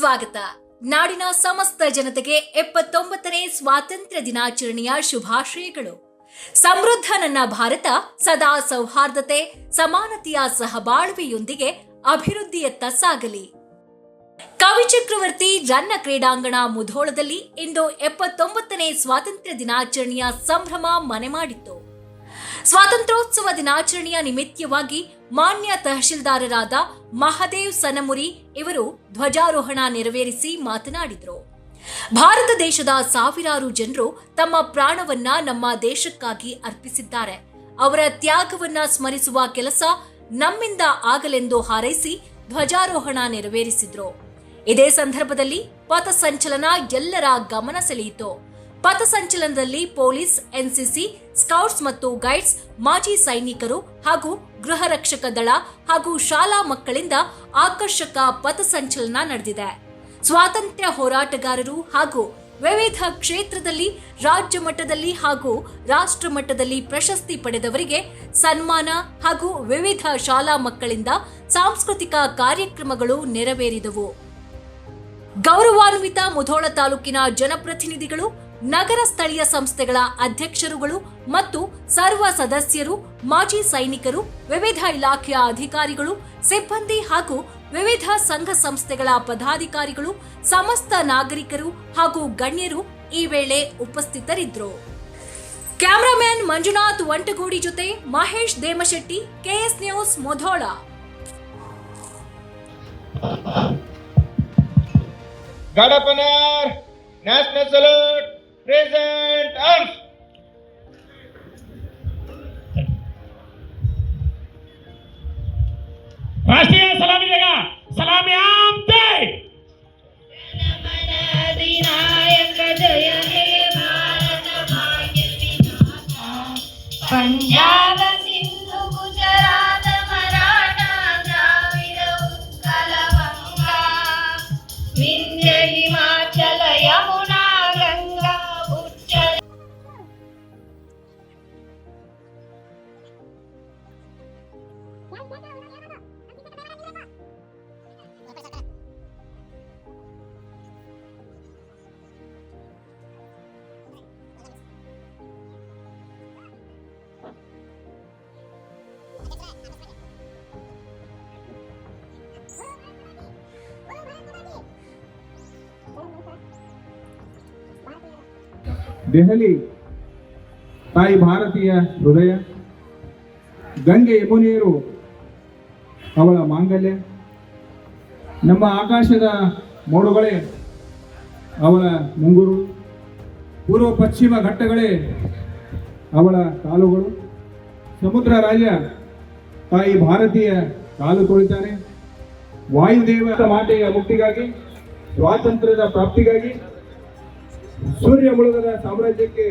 ಸ್ವಾಗತ. ನಾಡಿನ ಸಮಸ್ತ ಜನತೆಗೆ 79ನೇ ಸ್ವಾತಂತ್ರ್ಯ ದಿನಾಚರಣೆಯ ಶುಭಾಶಯಗಳು. ಸಮೃದ್ಧ ನನ್ನ ಭಾರತ ಸದಾ ಸೌಹಾರ್ದತೆ, ಸಮಾನತೆಯ ಸಹಬಾಳ್ವೆಯೊಂದಿಗೆ ಅಭಿವೃದ್ಧಿಯತ್ತ ಸಾಗಲಿ. ಕವಿ ಚಕ್ರವರ್ತಿ ರನ್ನ ಕ್ರೀಡಾಂಗಣ ಮುಧೋಳದಲ್ಲಿ ಇಂದು 79ನೇ ಸ್ವಾತಂತ್ರ್ಯ ದಿನಾಚರಣೆಯ ಸಂಭ್ರಮ ಮನೆ ಮಾಡಿತ್ತು. ಸ್ವಾತಂತ್ರ್ಯೋತ್ಸವ ದಿನಾಚರಣೆಯ ನಿಮಿತ್ತವಾಗಿ ಮಾನ್ಯ ತಹಶೀಲ್ದಾರರಾದ ಮಹದೇವ್ ಸನಮುರಿ ಇವರು ಧ್ವಜಾರೋಹಣ ನೆರವೇರಿಸಿ ಮಾತನಾಡಿದರು. ಭಾರತ ದೇಶದ ಸಾವಿರಾರು ಜನರು ತಮ್ಮ ಪ್ರಾಣವನ್ನ ನಮ್ಮ ದೇಶಕ್ಕಾಗಿ ಅರ್ಪಿಸಿದ್ದಾರೆ. ಅವರ ತ್ಯಾಗವನ್ನ ಸ್ಮರಿಸುವ ಕೆಲಸ ನಮ್ಮಿಂದ ಆಗಲೆಂದು ಹಾರೈಸಿ ಧ್ವಜಾರೋಹಣ ನೆರವೇರಿಸಿದ್ರು. ಇದೇ ಸಂದರ್ಭದಲ್ಲಿ ಪಥಸಂಚಲನ ಎಲ್ಲರ ಗಮನ ಸೆಳೆಯಿತು. ಪಥಸಂಚಲನದಲ್ಲಿ ಪೊಲೀಸ್, ಎನ್ಸಿಸಿ, ಸ್ಕೌಟ್ಸ್ ಮತ್ತು ಗೈಡ್ಸ್, ಮಾಜಿ ಸೈನಿಕರು ಹಾಗೂ ಗೃಹ ರಕ್ಷಕ ದಳ ಹಾಗೂ ಶಾಲಾ ಮಕ್ಕಳಿಂದ ಆಕರ್ಷಕ ಪಥಸಂಚಲನ ನಡೆದಿದೆ. ಸ್ವಾತಂತ್ರ್ಯ ಹೋರಾಟಗಾರರು ಹಾಗೂ ವಿವಿಧ ಕ್ಷೇತ್ರದಲ್ಲಿ ರಾಜ್ಯ ಮಟ್ಟದಲ್ಲಿ ಹಾಗೂ ರಾಷ್ಟ್ರ ಮಟ್ಟದಲ್ಲಿ ಪ್ರಶಸ್ತಿ ಪಡೆದವರಿಗೆ ಸನ್ಮಾನ ಹಾಗೂ ವಿವಿಧ ಶಾಲಾ ಮಕ್ಕಳಿಂದ ಸಾಂಸ್ಕೃತಿಕ ಕಾರ್ಯಕ್ರಮಗಳು ನೆರವೇರಿದವು. ಗೌರವಾನ್ವಿತ ಮುಧೋಳ ತಾಲೂಕಿನ ಜನಪ್ರತಿನಿಧಿಗಳು, ನಗರ ಸ್ಥಳೀಯ ಸಂಸ್ಥೆಗಳ ಅಧ್ಯಕ್ಷರುಗಳು ಮತ್ತು ಸರ್ವ ಸದಸ್ಯರು, ಮಾಜಿ ಸೈನಿಕರು, ವಿವಿಧ ಇಲಾಖೆಯ ಅಧಿಕಾರಿಗಳು, ಸಿಬ್ಬಂದಿ ಹಾಗೂ ವಿವಿಧ ಸಂಘ ಸಂಸ್ಥೆಗಳ ಪದಾಧಿಕಾರಿಗಳು, ಸಮಸ್ತ ನಾಗರಿಕರು ಹಾಗೂ ಗಣ್ಯರು ಈ ವೇಳೆ ಉಪಸ್ಥಿತರಿದ್ದರು. ಕ್ಯಾಮರಾಮನ್ ಮಂಜುನಾಥ್ ವಂಟಗೋಡಿ ಜೊತೆ Mahesh Demashetti, KS news, Mudhol. Guard up honor, national salute, present arms. राष्ट्रीय सलामी देगा, सलामी आम दे. अधिनायक जय हे भारत भाग्य विधाता. पंजाब सिंधु गुजरात मराठा द्राविड उत्कल गंगा विंध्य हिमाचल यमुना गंगा उच्चल. ದೆಹಲಿ ತಾಯಿ ಭಾರತೀಯ ಹೃದಯ, ಗಂಗೆ ಯಮುನೆಯರು ಅವಳ ಮಾಂಗಲ್ಯ, ನಮ್ಮ ಆಕಾಶದ ಮೋಡುಗಳೇ ಅವಳ ಮುಂಗುರು, ಪೂರ್ವ ಪಶ್ಚಿಮ ಘಟ್ಟಗಳೇ ಅವಳ ಕಾಲುಗಳು, ಸಮುದ್ರ ರಾಜ ತಾಯಿ ಭಾರತೀಯ ಕಾಲು ತೊಳಿತಾನೆ. ವಾಯುದೇವ ಮಾತೆಯ ಮುಕ್ತಿಗಾಗಿ, ಸ್ವಾತಂತ್ರ್ಯದ ಪ್ರಾಪ್ತಿಗಾಗಿ, ಸೂರ್ಯ ಮುಳುಗದ ಸಾಮ್ರಾಜ್ಯಕ್ಕೆ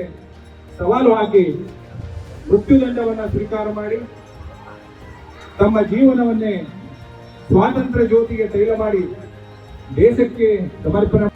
ಸವಾಲು ಹಾಕಿ ಮೃತ್ಯುದಂಡವನ್ನು ಸ್ವೀಕಾರ ಮಾಡಿ ತಮ್ಮ ಜೀವನವನ್ನೇ ಸ್ವಾತಂತ್ರ್ಯ ಜ್ಯೋತಿಗೆ ತೈಲ ಮಾಡಿ ದೇಶಕ್ಕೆ ಸಮರ್ಪಣೆ.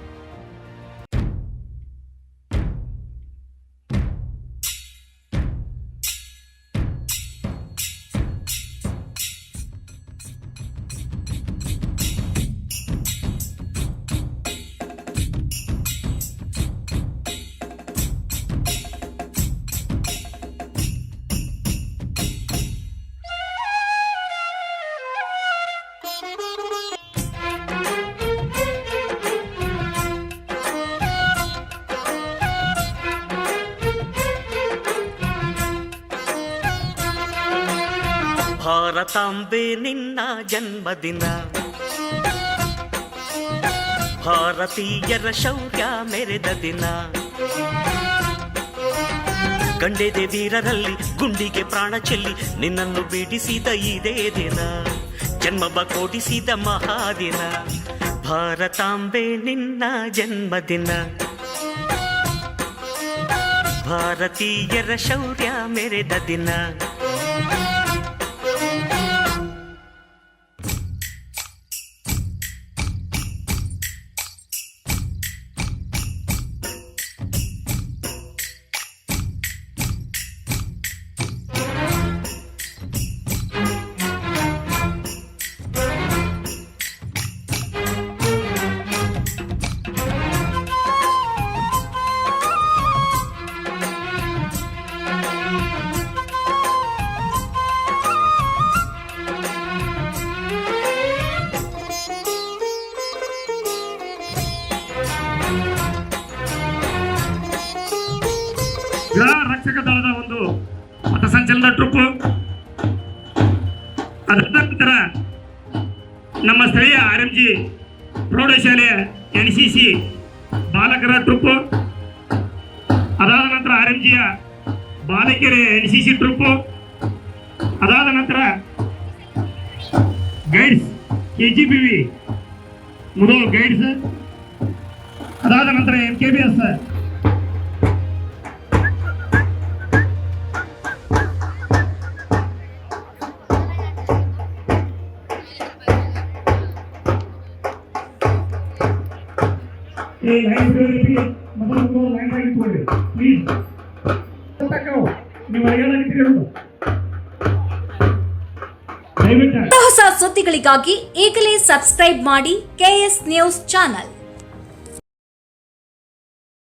ಭಾರತಾಂಬೆ ನಿನ್ನ ಜನ್ಮದಿನ, ಭಾರತೀಯರ ಶೌರ್ಯ ಮೆರೆದ ದಿನ, ಗಂಡೆದೆ ವೀರರಲ್ಲಿ ಗುಂಡಿಗೆ ಪ್ರಾಣ ಚೆಲ್ಲಿ ನಿನ್ನನ್ನು ಬಿಡಿಸಿದ ಇದೇ ದಿನ, ಜನ್ಮ ಕೊಡಿಸಿದ ಮಹಾದಿನ. ಭಾರತಾಂಬೆ ನಿನ್ನ ಜನ್ಮದಿನ, ಭಾರತೀಯರ ಶೌರ್ಯ ಮೆರೆದ ದಿನ. ಗೃಹ ರಕ್ಷಕ ದಳದ ಒಂದು ಪಥಸಂಚಲನ ಟ್ರೂಪ್. ಅದಾದ ನಂತರ ನಮ್ಮ ಸ್ಥಳೀಯ RMG ಪ್ರೌಢಶಾಲೆಯ NCC ಬಾಲಕರ ಟ್ರೂಪ್. ಅದಾದ ನಂತರ RMGಯ ಬಾಲಕಿಯರ NCC ಟ್ರೂಪ್. ಅದಾದ ನಂತರ ಗೈಡ್ಸ್ KGBV ಮುದೋಳ್ ಗೈಡ್ಸ್. ಅದಾದ ನಂತರ MKBS ಹೊಸ ಸುದ್ದಿಗಳಿಗಾಗಿ ಈಗಲೇ ಸಬ್ಸ್ಕ್ರೈಬ್ ಮಾಡಿ KS ನ್ಯೂಸ್ ಚಾನಲ್.